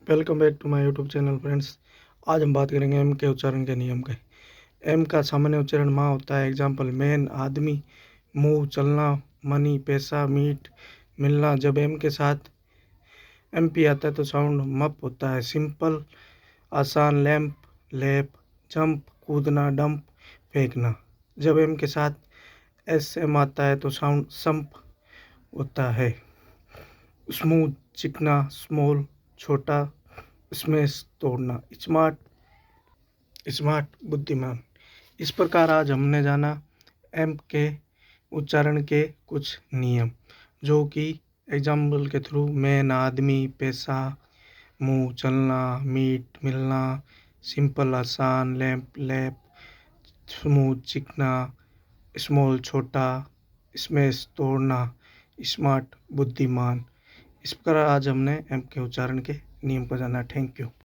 Welcome back to my YouTube channel friends. आज हम बात करेंगे एम के उच्चारण के नियम के। एम का सामान्य उच्चारण माँ होता है। एग्जाम्पल मैन आदमी, मुंह चलना, मनी पैसा, मीट मिलना। जब एम के साथ एम पी आता है तो साउंड मप होता है। सिंपल आसान, लैंप लैप, जंप कूदना, डंप फेंकना। जब एम के साथ एस एम आता है तो साउंड संप होता है। स्मूथ चिकना, स्मॉल छोटा, स्मैश तोड़ना। स्मार्ट स्मार्ट बुद्धिमान। इस प्रकार आज हमने जाना एम के उच्चारण के कुछ नियम, जो कि एग्जाम्पल के थ्रू मैन आदमी, पैसा, मुंह चलना, मीट मिलना, सिंपल आसान, लैंप लैप, स्मूथ चिकना, स्मॉल छोटा, स्मैश तोड़ना, स्मार्ट बुद्धिमान। इस प्रकार आज हमने एम के उच्चारण के नियम को जाना। Thank you.